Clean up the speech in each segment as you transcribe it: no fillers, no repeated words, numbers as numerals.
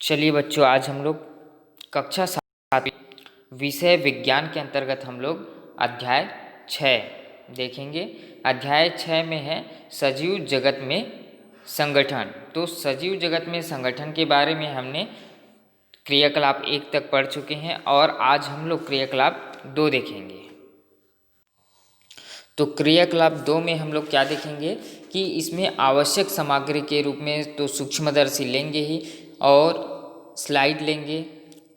चलिए बच्चों, आज हम लोग कक्षा 7 विषय विज्ञान के अंतर्गत हम लोग अध्याय 6 देखेंगे। अध्याय 6 में है सजीव जगत में संगठन। तो सजीव जगत में संगठन के बारे में हमने क्रियाकलाप 1 तक पढ़ चुके हैं और आज हम लोग क्रियाकलाप 2 देखेंगे। तो क्रियाकलाप 2 में हम लोग क्या देखेंगे कि इसमें आवश्यक सामग्री के रूप में तो सूक्ष्मदर्शी लेंगे ही, और स्लाइड लेंगे,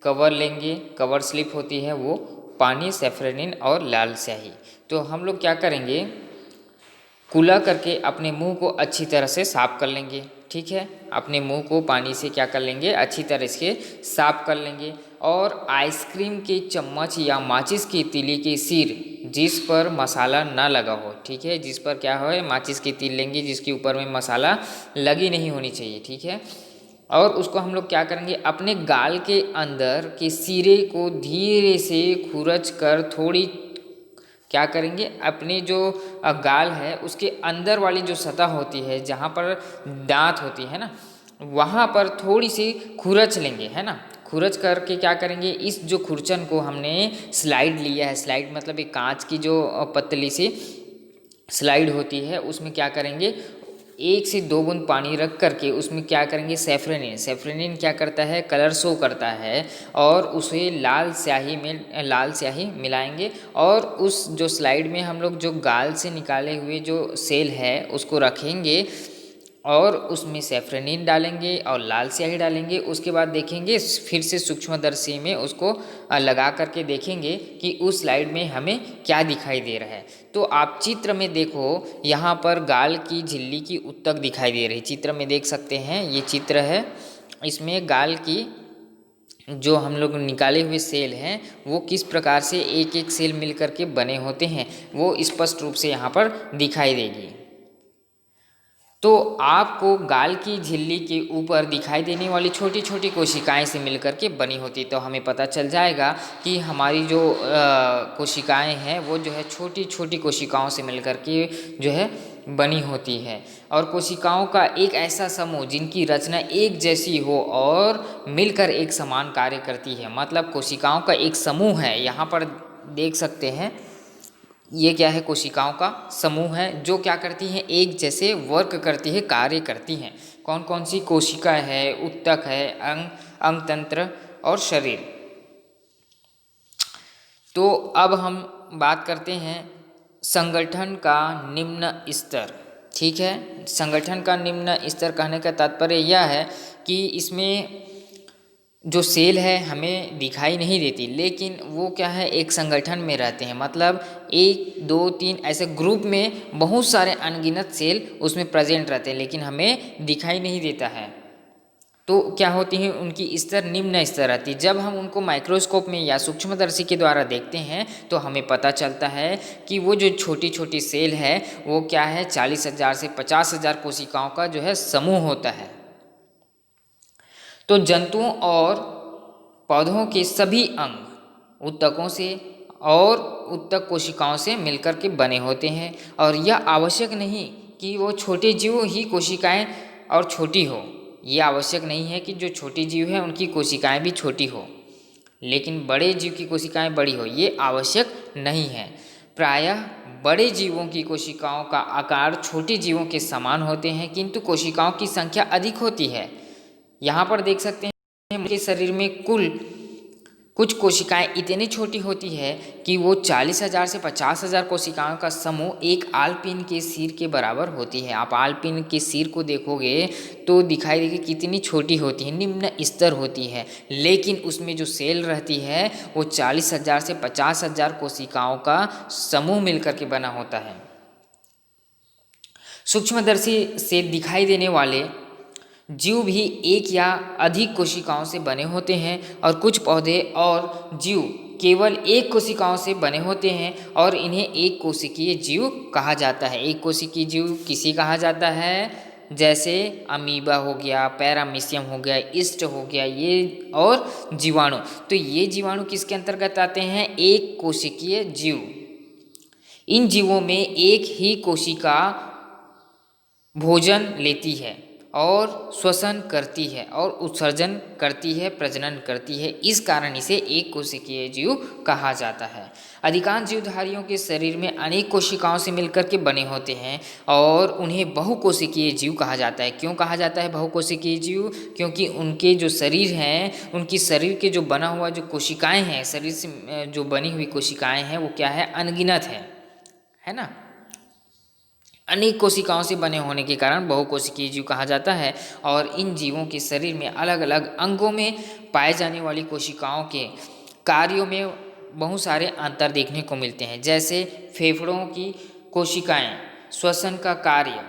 कवर लेंगे, कवर स्लिप होती है वो, पानी, सेफ्रेनिन और लाल स्याही। तो हम लोग क्या करेंगे, कुला करके अपने मुंह को अच्छी तरह से साफ कर लेंगे। ठीक है, अपने मुंह को पानी से क्या कर लेंगे, अच्छी तरह से साफ कर लेंगे। और आइसक्रीम के चम्मच या माचिस की तीली के सिर जिस पर मसाला ना लगा हो, ठीक है, जिस पर क्या हो, माचिस की तीली लेंगे जिसके ऊपर में मसाला लगी नहीं होनी चाहिए। ठीक है, और उसको हम लोग क्या करेंगे, अपने गाल के अंदर के सिरे को धीरे से खुरच कर थोड़ी क्या करेंगे, अपने जो गाल है उसके अंदर वाली जो सतह होती है जहाँ पर दांत होती है ना, वहाँ पर थोड़ी सी खुरच लेंगे, है ना। खुरच करके क्या करेंगे, इस जो खुरचन को हमने स्लाइड लिया है, स्लाइड मतलब एक कांच की जो पतली सी स्लाइड होती है, उसमें क्या करेंगे, 1 से 2 बूंद पानी रख करके उसमें क्या करेंगे, सेफ्रेनिन। सेफ्रेनिन क्या करता है, कलर शो करता है, और उसे लाल स्याही मिलाएंगे। और उस जो स्लाइड में हम लोग जो गाल से निकाले हुए जो सेल है उसको रखेंगे और उसमें सेफ्रेनिन डालेंगे और लाल स्याही डालेंगे। उसके बाद देखेंगे, फिर से सूक्ष्मदर्शी में उसको लगा करके देखेंगे कि उस स्लाइड में हमें क्या दिखाई दे रहा है। तो आप चित्र में देखो, यहाँ पर गाल की झिल्ली की उत्तक दिखाई दे रही, चित्र में देख सकते हैं, ये चित्र है। इसमें गाल की जो हम लोग निकाले हुए सेल हैं वो किस प्रकार से एक एक सेल मिल करके बने होते हैं वो स्पष्ट रूप से यहाँ पर दिखाई देगी। तो आपको गाल की झिल्ली के ऊपर दिखाई देने वाली छोटी छोटी कोशिकाएं से मिलकर के बनी होती, तो हमें पता चल जाएगा कि हमारी जो कोशिकाएं हैं वो जो है छोटी छोटी कोशिकाओं से मिलकर के जो है बनी होती है। और कोशिकाओं का एक ऐसा समूह जिनकी रचना एक जैसी हो और मिलकर एक समान कार्य करती है, मतलब कोशिकाओं का एक समूह है। यहाँ पर देख सकते हैं, ये क्या है, कोशिकाओं का समूह है जो क्या करती हैं, एक जैसे वर्क करती है, कार्य करती हैं। कौन कौन सी कोशिका है, उत्तक है, अंग तंत्र और शरीर। तो अब हम बात करते हैं संगठन का निम्न स्तर। ठीक है, संगठन का निम्न स्तर कहने का तात्पर्य यह है कि इसमें जो सेल है हमें दिखाई नहीं देती, लेकिन वो क्या है, एक संगठन में रहते हैं, मतलब 1 2 3 ऐसे ग्रुप में बहुत सारे अनगिनत सेल उसमें प्रेजेंट रहते हैं, लेकिन हमें दिखाई नहीं देता है। तो क्या होती है, उनकी स्तर निम्न स्तर रहती है। जब हम उनको माइक्रोस्कोप में या सूक्ष्मदर्शी के द्वारा देखते हैं तो हमें पता चलता है कि वो जो छोटी छोटी सेल है वो क्या है, 40,000 से 50,000 कोशिकाओं का जो है समूह होता है। तो जंतुओं और पौधों के सभी अंग उत्तकों से और उत्तक कोशिकाओं से मिलकर के बने होते हैं। और यह आवश्यक नहीं कि वो छोटे जीव ही कोशिकाएं और छोटी हो, ये आवश्यक नहीं है कि जो छोटे जीव हैं उनकी कोशिकाएं भी छोटी हो, लेकिन बड़े जीव की कोशिकाएं बड़ी हो, ये आवश्यक नहीं है। प्रायः बड़े जीवों की कोशिकाओं का आकार छोटे जीवों के समान होते हैं, किंतु कोशिकाओं की संख्या अधिक होती है। यहाँ पर देख सकते हैं के शरीर में कुल कुछ कोशिकाएं इतनी छोटी होती है कि वो 40,000 से 50,000 कोशिकाओं का समूह एक आलपीन के सिर के बराबर होती है। आप आलपीन के सिर को देखोगे तो दिखाई देगी कितनी छोटी होती है, निम्न स्तर होती है, लेकिन उसमें जो सेल रहती है वो 40,000 से 50,000 कोशिकाओं का समूह मिलकर के बना होता है। सूक्ष्मदर्शी से दिखाई देने वाले जीव भी एक या अधिक कोशिकाओं से बने होते हैं, और कुछ पौधे और जीव केवल एक कोशिकाओं से बने होते हैं और इन्हें एक कोशिकीय जीव कहा जाता है। एक कोशिकीय जीव किसे कहा जाता है, जैसे अमीबा हो गया, पैरामीशियम हो गया, ईस्ट हो गया, ये और जीवाणु। तो ये जीवाणु किसके अंतर्गत आते हैं, एक कोशिकीय जीव। इन जीवों में एक ही कोशिका भोजन लेती है और श्वसन करती है और उत्सर्जन करती है, प्रजनन करती है। इस कारण इसे एक कोशिकीय जीव कहा जाता है। अधिकांश जीवधारियों के शरीर में अनेक कोशिकाओं से मिलकर के बने होते हैं और उन्हें बहुकोशिकीय जीव कहा जाता है। क्यों कहा जाता है बहुकोशिकीय जीव? क्योंकि उनके जो शरीर हैं, उनकी शरीर के जो बना हुआ जो कोशिकाएं हैं, शरीर से जो बनी हुई कोशिकाएं हैं वो क्या है? अनगिनत है ना। अनेक कोशिकाओं से बने होने के कारण बहुकोशिकीय जीव कहा जाता है। और इन जीवों के शरीर में अलग अलग अंगों में पाए जाने वाली कोशिकाओं के कार्यों में बहुत सारे अंतर देखने को मिलते हैं। जैसे फेफड़ों की कोशिकाएं श्वसन का कार्य,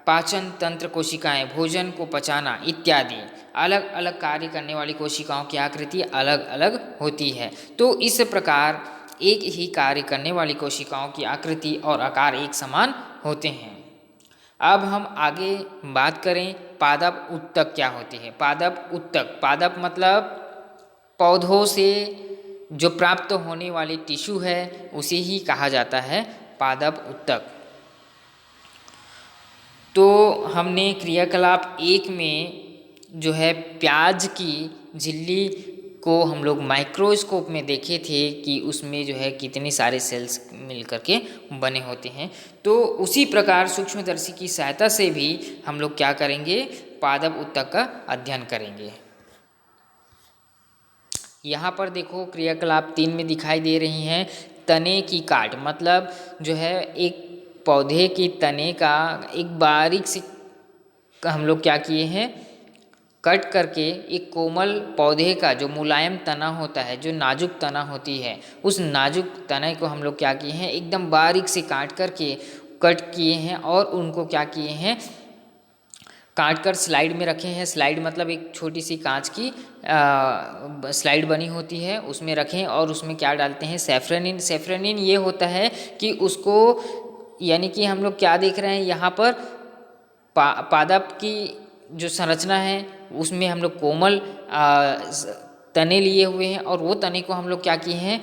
पाचन तंत्र कोशिकाएं भोजन को पचाना इत्यादि। अलग अलग कार्य करने वाली कोशिकाओं की आकृति अलग अलग होती है। तो इस प्रकार एक ही कार्य करने वाली कोशिकाओं की आकृति और आकार एक समान होते हैं। अब हम आगे बात करें पादप उत्तक क्या होती है। पादप उत्तक, पादप मतलब पौधों से जो प्राप्त होने वाले टिश्यू है उसे ही कहा जाता है पादप उत्तक। तो हमने क्रियाकलाप 1 में जो है प्याज की झिल्ली को हम लोग माइक्रोस्कोप में देखे थे कि उसमें जो है कितने सारे सेल्स मिल करके बने होते हैं। तो उसी प्रकार सूक्ष्मदर्शी की सहायता से भी हम लोग क्या करेंगे? पादप उत्तक का अध्ययन करेंगे। यहाँ पर देखो क्रियाकलाप 3 में दिखाई दे रही हैं तने की काट, मतलब जो है एक पौधे की तने का एक बारीक सी हम लोग क्या किए हैं? कट करके एक कोमल पौधे का जो मुलायम तना होता है, जो नाजुक तना होती है, उस नाजुक तने को हम लोग क्या किए हैं? एकदम बारीक से काट करके कट किए हैं और उनको क्या किए हैं? काट कर स्लाइड में रखे हैं। स्लाइड मतलब एक छोटी सी कांच की स्लाइड बनी होती है, उसमें रखें और उसमें क्या डालते हैं? सैफ्रनिन। सैफ्रनिन ये होता है कि उसको, यानी कि हम लोग क्या देख रहे हैं यहाँ पर पादप की जो संरचना है उसमें हम लोग कोमल तने लिए हुए हैं और वो तने को हम लोग क्या किए हैं?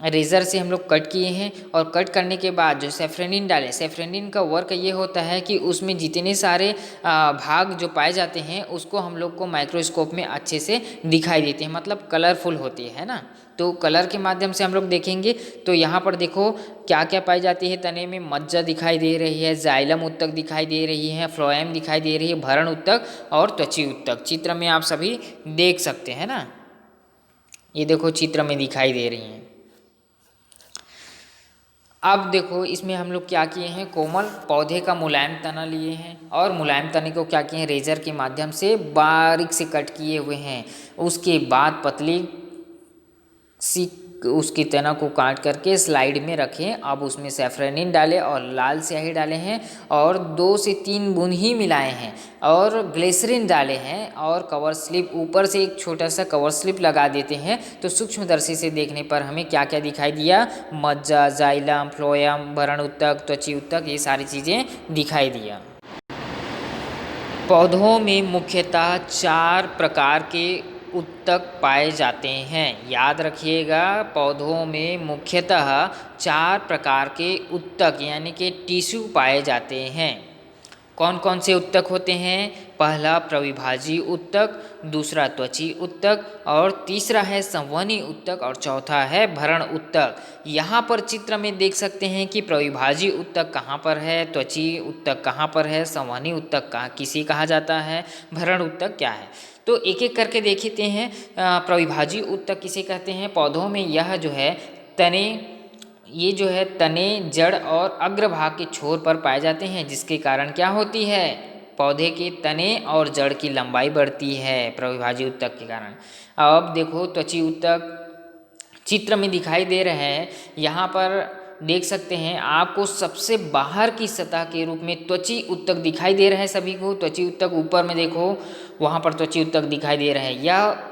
रेज़र से हम लोग कट किए हैं। और कट करने के बाद जो सैफ्रनिन डालें, सैफ्रनिन का वर्क ये होता है कि उसमें जितने सारे भाग जो पाए जाते हैं उसको हम लोग को माइक्रोस्कोप में अच्छे से दिखाई देते हैं, मतलब कलरफुल होती है ना। तो कलर के माध्यम से हम लोग देखेंगे। तो यहाँ पर देखो क्या क्या पाई जाती है तने में? मज्जा दिखाई दे रही है, जाइलम उत्तक दिखाई दे रही है, फ्लोएम दिखाई दे रही है, भरण उत्तक और त्वची उत्तक। चित्र में आप सभी देख सकते हैं ना, ये देखो चित्र में दिखाई दे रही हैं। अब देखो इसमें हम लोग क्या किए हैं? कोमल पौधे का मुलायम तना लिए हैं और मुलायम तने को क्या किए हैं? रेजर के माध्यम से बारीक से कट किए हुए हैं। उसके बाद पतली सी उसकी तना को काट करके स्लाइड में रखें। अब उसमें सैफ्रनिन डालें और लाल स्याही डाले हैं और 2 से 3 बूंद ही मिलाए हैं और ग्लिसरीन डाले हैं और कवर स्लिप, ऊपर से एक छोटा सा कवर स्लिप लगा देते हैं। तो सूक्ष्मदर्शी से देखने पर हमें क्या क्या दिखाई दिया? मज्जा, जाइलम, फ्लोएम, भरण उत्तक, त्वची उत्तक, ये सारी चीज़ें दिखाई दिया। पौधों में मुख्यतः 4 प्रकार के उत्तक पाए जाते हैं। याद रखिएगा, पौधों में मुख्यतः 4 प्रकार के उत्तक यानी कि टिश्यू पाए जाते हैं। कौन कौन से उत्तक होते हैं? पहला प्रविभाजी उत्तक, दूसरा त्वची उत्तक और तीसरा है संवहनी उत्तक और चौथा है भरण उत्तक। यहाँ पर चित्र में देख सकते हैं कि प्रविभाजी उत्तक कहाँ पर है, त्वची उत्तक कहाँ पर है, संवहनी उत्तक किसे कहा जाता है, भरण उत्तक क्या है। तो एक एक करके देखते हैं। प्रविभाजी उत्तक किसे कहते हैं? पौधों में यह जो है तने, ये जो है तने जड़ और अग्रभाग के छोर पर पाए जाते हैं, जिसके कारण क्या होती है? पौधे के तने और जड़ की लंबाई बढ़ती है प्रविभाजी उत्तक के कारण। अब देखो त्वची उत्तक चित्र में दिखाई दे रहे हैं। यहाँ पर देख सकते हैं आपको सबसे बाहर की सतह के रूप में त्वची उत्तक दिखाई दे रहा है सभी को। त्वची उत्तक ऊपर में देखो, वहाँ पर त्वची उत्तक दिखाई दे रहा है। यह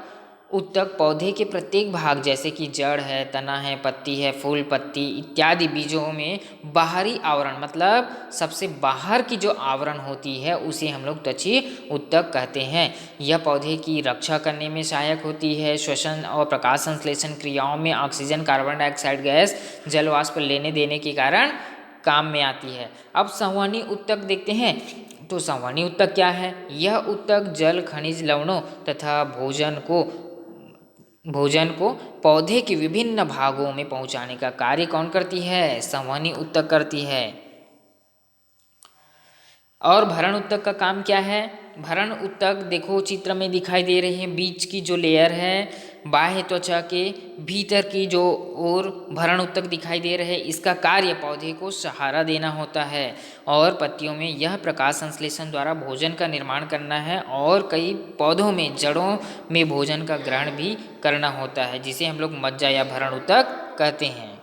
उत्तक पौधे के प्रत्येक भाग जैसे कि जड़ है, तना है, पत्ती है, फूल पत्ती इत्यादि बीजों में बाहरी आवरण, मतलब सबसे बाहर की जो आवरण होती है उसे हम लोग त्वची उत्तक कहते हैं। यह पौधे की रक्षा करने में सहायक होती है। श्वसन और प्रकाश संश्लेषण क्रियाओं में ऑक्सीजन, कार्बन डाइऑक्साइड गैस जलवाष्प लेने देने के कारण काम में आती है। अब संवहनी उत्तक देखते हैं। तो संवहनी ऊतक क्या है? यह ऊतक जल, खनिज, लवणों तथा भोजन को पौधे के विभिन्न भागों में पहुंचाने का कार्य कौन करती है? संवहनी ऊतक करती है। और भरण ऊतक का काम क्या है? भरण ऊतक देखो चित्र में दिखाई दे रही है, बीच की जो लेयर है बाह्य त्वचा के भीतर की जो ओर भरण ऊतक दिखाई दे रहे हैं, इसका कार्य पौधे को सहारा देना होता है और पत्तियों में यह प्रकाश संश्लेषण द्वारा भोजन का निर्माण करना है और कई पौधों में जड़ों में भोजन का ग्रहण भी करना होता है, जिसे हम लोग मज्जा या भरण ऊतक कहते हैं।